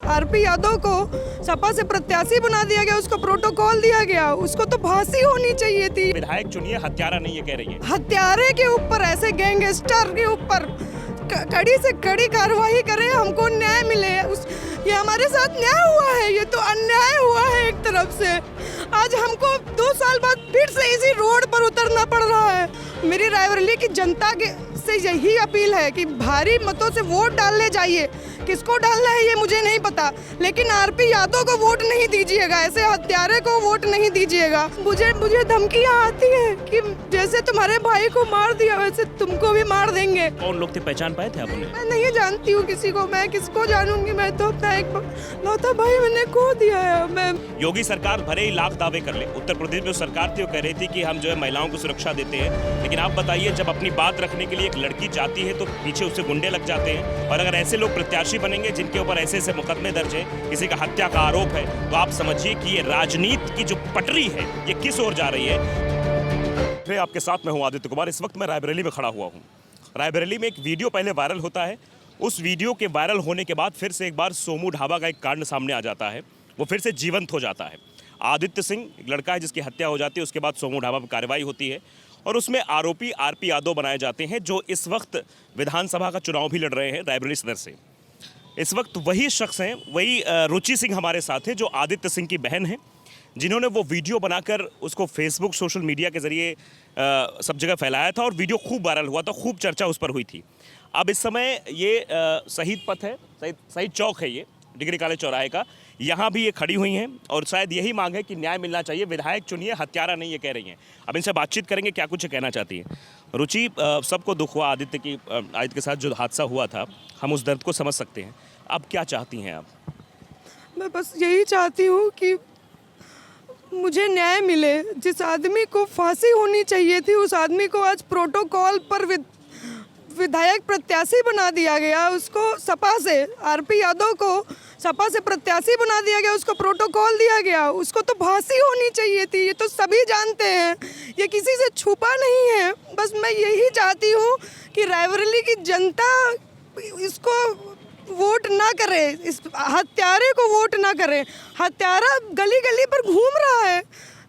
RP Yadav को सपा से प्रत्याशी बना दिया गया, उसको प्रोटोकॉल दिया गया, उसको तो फांसी होनी चाहिए थी। विधायक चुनिए, हत्यारा नहीं, ये कह रही है। हत्यारे के ऊपर, ऐसे गैंगस्टर के ऊपर कड़ी से कड़ी कार्रवाई करें, हमको न्याय मिले। ये हमारे साथ न्याय हुआ है, ये तो अन्याय हुआ है एक तरफ से। आज हमको 2 साल बाद फिर से इसी रोड पर उतरना पड़ रहा है। मेरी रायबरेली की जनता के से यही अपील है कि भारी मतों से वोट डालने जाइए। किसको डालना है ये मुझे नहीं पता, लेकिन आरपी यादव को वोट नहीं दीजिएगा, ऐसे हत्यारे को वोट नहीं दीजिएगा। मुझे धमकियां आती है कि जैसे तुम्हारे भाई को मार दिया वैसे तुमको भी मार देंगे। कौन लोग थे, पहचान पाए थे आप उन्हें? मैं नहीं जानती हूँ किसी को, मैं किसको जानूंगी। मैं तो अपना एक लौता भाई मैंने खो दिया है। मैं योगी सरकार भले ही लाख दावे कर ले, उत्तर प्रदेश में सरकार थी वो कह रही थी कि हम जो है महिलाओं को सुरक्षा देते हैं, लेकिन आप बताइए जब अपनी बात रखने के लिए एक लड़की जाती है तो पीछे उससे गुंडे लग जाते हैं। और अगर ऐसे लोग प्रत्याशी बनेंगे जिनके ऊपर ऐसे ऐसे मुकदमे दर्ज है, किसी का हत्या का आरोप है, तो आप समझिए कि ये राजनीति की जो पटरी है ये किस ओर जा रही है। फिर आपके साथ मैं हूँ आदित्य कुमार। इस वक्त मैं रायबरेली में खड़ा हुआ हूँ। रायबरेली में एक वीडियो पहले वायरल होता है, उस वीडियो के वायरल होने के बाद फिर से एक बार सोमू ढाबा का एक कांड सामने आ जाता है, वो फिर से जीवंत हो जाता है। आदित्य सिंह एक लड़का है जिसकी हत्या हो जाती है, उसके बाद सोमू ढाबा पर कार्रवाई होती है और उसमें आरोपी आरपी यादव बनाए जाते हैं, जो इस वक्त विधानसभा का चुनाव भी लड़ रहे हैं रायबरेली सदर से। इस वक्त वही शख्स हैं, वही रुचि सिंह हमारे साथ हैं, जो आदित्य सिंह की बहन हैं, जिन्होंने वो वीडियो बनाकर उसको फेसबुक सोशल मीडिया के ज़रिए सब जगह फैलाया था और वीडियो खूब वायरल हुआ था, खूब चर्चा उस पर हुई थी। अब इस समय ये शहीद पथ है, शहीद चौक है, ये डिग्री कॉलेज चौराहे का, यहाँ भी ये खड़ी हुई हैं और शायद यही मांग है कि न्याय मिलना चाहिए। विधायक चुनिए, हत्यारा नहीं, ये कह रही हैं। अब इनसे बातचीत करेंगे, क्या कुछ कहना चाहती हैं। रुचि, सबको दुख हुआ आदित्य के साथ जो हादसा हुआ था, हम उस दर्द को समझ सकते हैं। अब क्या चाहती हैं आप? मैं बस यही चाहती हूँ कि मुझे न्याय मिले। जिस आदमी को फांसी होनी चाहिए थी, उस आदमी को आज प्रोटोकॉल पर विधायक प्रत्याशी बना दिया गया। उसको सपा से, आरपी यादव को सपा से प्रत्याशी बना दिया गया, उसको प्रोटोकॉल दिया गया, उसको तो फांसी होनी चाहिए थी। ये तो सभी जानते हैं, ये किसी से छुपा नहीं है। बस मैं यही चाहती हूँ कि रायबरेली की जनता इसको वोट ना करे, इस हत्यारे को वोट ना करे। हत्यारा गली गली पर घूम रहा है,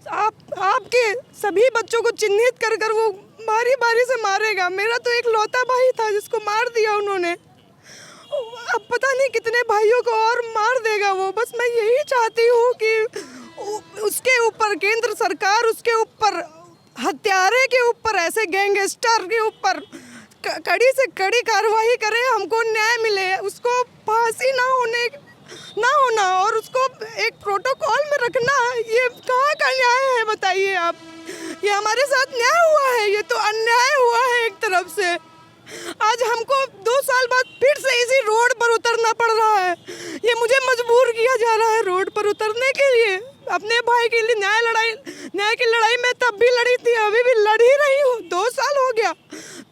आपके सभी बच्चों को चिन्हित कर कर वो बारी बारी से मारेगा। मेरा तो एक लौता भाई था जिसको मार दिया उन्होंने, अब पता नहीं कितने भाइयों को और मार देगा वो। बस मैं यही चाहती हूँ कि उसके ऊपर केंद्र सरकार, उसके ऊपर हत्यारे के ऊपर, ऐसे गैंगस्टर के ऊपर कड़ी से कड़ी कार्रवाई करे, हमको न्याय मिले, उसको फांसी ना होना और उसको एक प्रोटोकॉल में रखना। ये कहाँ का न्याय है बताइए आप? ये हमारे साथ न्याय हुआ है, ये तो अन्याय हुआ है एक तरफ से। आज हमको 2 साल बाद फिर से इसी रोड पर उतरना पड़ रहा है। ये मुझे मजबूर किया जा रहा है रोड पर उतरने के लिए। अपने भाई के लिए न्याय की लड़ाई मैं तब भी लड़ी थी, अभी भी लड़ ही रही हूँ। 2 साल हो गया,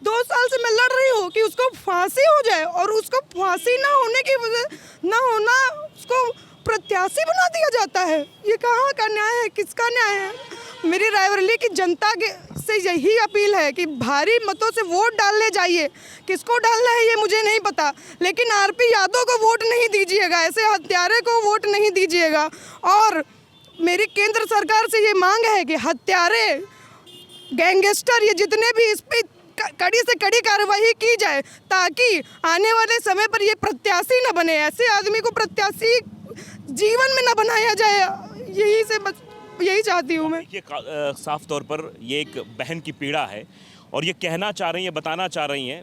2 साल से मैं लड़ रही हूँ कि उसको फांसी हो जाए, और उसको फांसी ना होने की वजह ना होना, उसको प्रत्याशी बना दिया जाता है। ये कहाँ का न्याय है, किसका न्याय है? मेरी रायबरेली की जनता से यही अपील है कि भारी मतों से वोट डालने जाइए। किसको डालना है ये मुझे नहीं पता, लेकिन आरपी यादव को वोट नहीं दीजिएगा, ऐसे हत्यारे को वोट नहीं दीजिएगा। और मेरी केंद्र सरकार से ये मांग है कि हत्यारे, गैंगस्टर, ये जितने भी, इस पर कड़ी से कड़ी कार्रवाई की जाए, ताकि आने वाले समय पर ये प्रत्याशी न बने, ऐसे आदमी को प्रत्याशी जीवन में न बनाया जाए। यही चाहती हूँ मैं। ये साफ तौर पर ये एक बहन की पीड़ा है और ये कहना चाह रही हैं, बताना चाह रही हैं।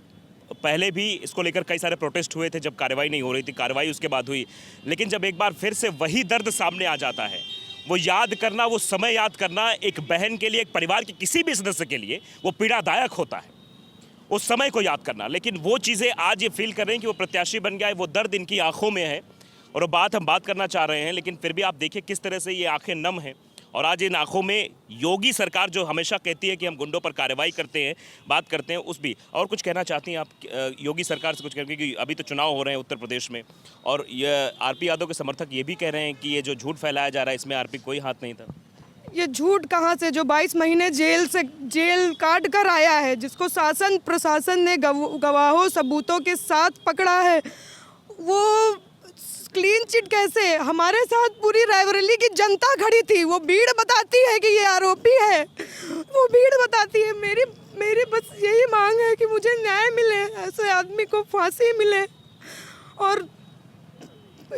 पहले भी इसको लेकर कई सारे प्रोटेस्ट हुए थे जब कार्रवाई नहीं हो रही थी, कार्रवाई उसके बाद हुई, लेकिन जब एक बार फिर से वही दर्द सामने आ जाता है, वो याद करना, वो समय याद करना एक बहन के लिए, एक परिवार के किसी भी सदस्य के लिए वो पीड़ादायक होता है, उस समय को याद करना। लेकिन वो चीज़ें आज ये फील कर रहे हैं कि वो प्रत्याशी बन गया है, वो दर्द इनकी आंखों में है और वो बात हम बात करना चाह रहे हैं, लेकिन फिर भी आप देखिए किस तरह से ये आंखें नम हैं। और आज इन आंखों में योगी सरकार जो हमेशा कहती है कि हम गुंडों पर कार्रवाई करते हैं, बात करते हैं, उस भी। और कुछ कहना चाहती हैं आप योगी सरकार से, कुछ करके कि अभी तो चुनाव हो रहे हैं उत्तर प्रदेश में और ये आरपी यादव के समर्थक ये भी कह रहे हैं कि ये जो झूठ फैलाया जा रहा है इसमें आरपी कोई हाथ नहीं था। ये झूठ कहाँ से? जो 22 महीने जेल काट कर आया है, जिसको शासन प्रशासन ने गवाहों सबूतों के साथ पकड़ा है, वो क्लीन चिट कैसे? हमारे साथ पूरी रायबरेली की जनता खड़ी थी। वो भीड़ बताती है कि ये आरोपी है, वो भीड़ बताती है। मेरी बस यही मांग है कि मुझे न्याय मिले, ऐसे आदमी को फांसी मिले और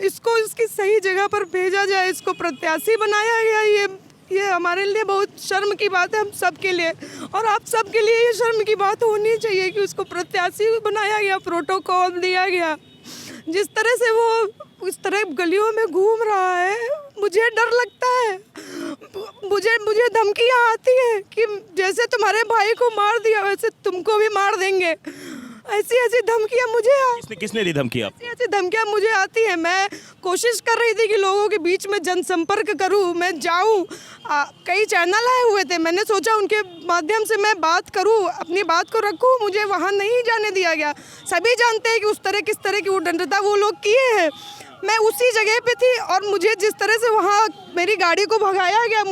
इसको इसकी सही जगह पर भेजा जाए, इसको प्रत्याशी बनाया गया। ये हमारे लिए बहुत शर्म की बात है, हम सब के लिए, और आप सब के लिए ये शर्म की बात होनी चाहिए कि उसको प्रत्याशी बनाया गया, प्रोटोकॉल दिया गया। जिस तरह से वो इस तरह गलियों में घूम रहा है, मुझे डर लगता है। मुझे धमकियाँ आती है कि जैसे तुम्हारे भाई को मार दिया वैसे तुमको भी मार देंगे। ऐसी धमकियाँ मुझे किसने दी धमकी आप? ऐसी धमकियाँ मुझे आती है। मैं कोशिश कर रही थी कि लोगों के बीच में जनसंपर्क करूं, मैं जाऊं। कई चैनल आए हुए थे, मैंने सोचा उनके माध्यम से मैं बात करूं, अपनी बात को रखूं। मुझे वहां नहीं जाने दिया गया। सभी जानते हैं कि उस तरह किस तरह की उद्दंडता वो लोग किए हैं। मैं उसी जगह पे थी और मुझे जिस तरह से वहाँ मेरी गाड़ी को भगाया गया,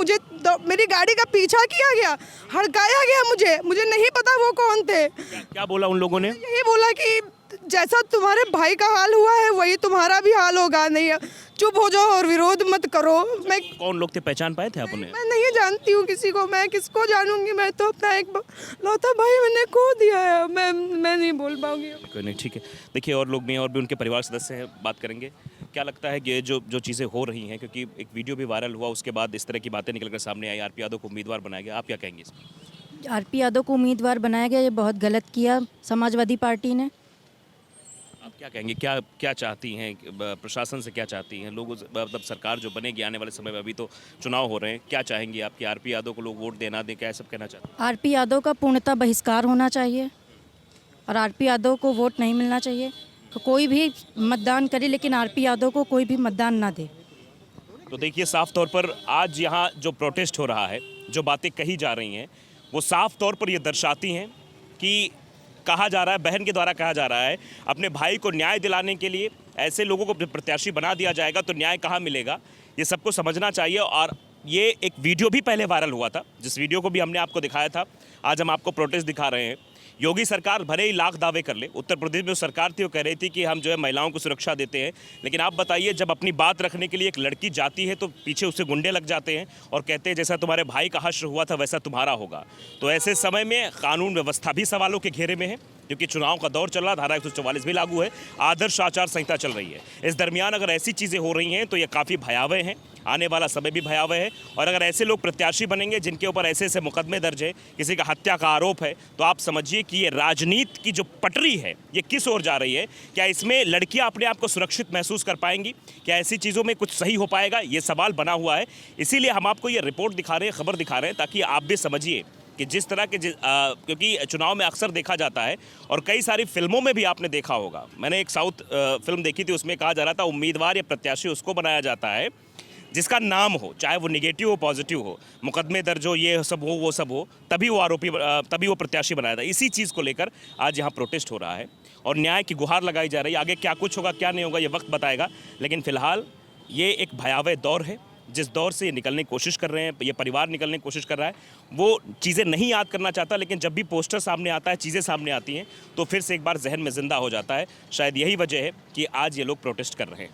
मेरी गाड़ी का पीछा किया गया, हड़काया गया। मुझे नहीं पता वो कौन थे। क्या बोला उन लोगों ने? यही बोला कि जैसा तुम्हारे भाई का हाल हुआ है वही तुम्हारा भी हाल होगा, नहीं चुप हो जाओ और विरोध मत करो। मैं कौन लोग थे, पहचान पाए थे आप उन्हें? मैं नहीं जानती हूँ किसी को, मैं किसको जानूंगी? मैं तो अपना एक लौता भाई मैंने खो दिया है, मैं नहीं बोल पाऊंगी। कोई नहीं, ठीक है। देखिए और लोग भी और भी उनके परिवार सदस्य हैं, बात करेंगे। क्या लगता है कि ये जो चीज़ें हो रही हैं, क्योंकि एक वीडियो भी वायरल हुआ, उसके बाद इस तरह की बातें निकल कर सामने आई, आरपी यादव को उम्मीदवार बनाया गया, आप क्या कहेंगे इसमें? आरपी यादव को उम्मीदवार बनाया गया, ये बहुत गलत किया समाजवादी पार्टी ने। आप क्या कहेंगे, क्या चाहती हैं, प्रशासन से क्या चाहती हैं लोग? मतलब सरकार जो बनेगी आने वाले समय में, अभी तो चुनाव हो रहे हैं, क्या चाहेंगी आप कि आरपी यादव को लोग वोट देना दें, क्या सब कहना चाहते हैं? आरपी यादव का पूर्णतः बहिष्कार होना चाहिए और आरपी यादव को वोट नहीं मिलना चाहिए। तो कोई भी मतदान करे लेकिन आरपी यादव को कोई भी मतदान ना दे। तो देखिए साफ तौर पर आज यहाँ जो प्रोटेस्ट हो रहा है, जो बातें कही जा रही हैं, वो साफ तौर पर ये दर्शाती हैं कि कहा जा रहा है, बहन के द्वारा कहा जा रहा है, अपने भाई को न्याय दिलाने के लिए ऐसे लोगों को प्रत्याशी बना दिया जाएगा तो न्याय कहाँ मिलेगा, ये सबको समझना चाहिए। और ये एक वीडियो भी पहले वायरल हुआ था, जिस वीडियो को भी हमने आपको दिखाया था, आज हम आपको प्रोटेस्ट दिखा रहे हैं। योगी सरकार भले ही लाख दावे कर ले, उत्तर प्रदेश में जो सरकार थी वो कह रही थी कि हम जो है महिलाओं को सुरक्षा देते हैं, लेकिन आप बताइए जब अपनी बात रखने के लिए एक लड़की जाती है तो पीछे उससे गुंडे लग जाते हैं और कहते हैं जैसा तुम्हारे भाई का हश्र हुआ था वैसा तुम्हारा होगा। तो ऐसे समय में कानून व्यवस्था भी सवालों के घेरे में है, क्योंकि चुनाव का दौर चल रहा, धारा 144 भी लागू है, आदर्श आचार संहिता चल रही है। इस दरमियान अगर ऐसी चीज़ें हो रही हैं तो ये काफ़ी भयावह हैं, आने वाला समय भी भयावह है। और अगर ऐसे लोग प्रत्याशी बनेंगे जिनके ऊपर ऐसे ऐसे मुकदमे दर्ज है, किसी का हत्या का आरोप है, तो आप समझिए कि ये राजनीति की जो पटरी है ये किस ओर जा रही है। क्या इसमें लड़कियां अपने आप को सुरक्षित महसूस कर पाएंगी? क्या ऐसी चीज़ों में कुछ सही हो पाएगा? ये सवाल बना हुआ है। इसीलिए हम आपको ये रिपोर्ट दिखा रहे हैं, खबर दिखा रहे हैं, ताकि आप भी समझिए कि जिस तरह के क्योंकि चुनाव में अक्सर देखा जाता है और कई सारी फिल्मों में भी आपने देखा होगा। मैंने एक साउथ फिल्म देखी थी, उसमें कहा जा रहा था उम्मीदवार या प्रत्याशी उसको बनाया जाता है जिसका नाम हो, चाहे वो निगेटिव हो पॉजिटिव हो, मुकदमे दर्ज हो, ये सब हो वो सब हो, तभी वो आरोपी, तभी वो प्रत्याशी बनाया था। इसी चीज़ को लेकर आज यहाँ प्रोटेस्ट हो रहा है और न्याय की गुहार लगाई जा रही है। आगे क्या कुछ होगा क्या नहीं होगा ये वक्त बताएगा, लेकिन फिलहाल ये एक भयावह दौर है जिस दौर से ये निकलने की कोशिश कर रहे हैं, ये परिवार निकलने की कोशिश कर रहा है। वो चीज़ें नहीं याद करना चाहता, लेकिन जब भी पोस्टर सामने आता है, चीज़ें सामने आती हैं, तो फिर से एक बार जहन में ज़िंदा हो जाता है। शायद यही वजह है कि आज ये लोग प्रोटेस्ट कर रहे हैं।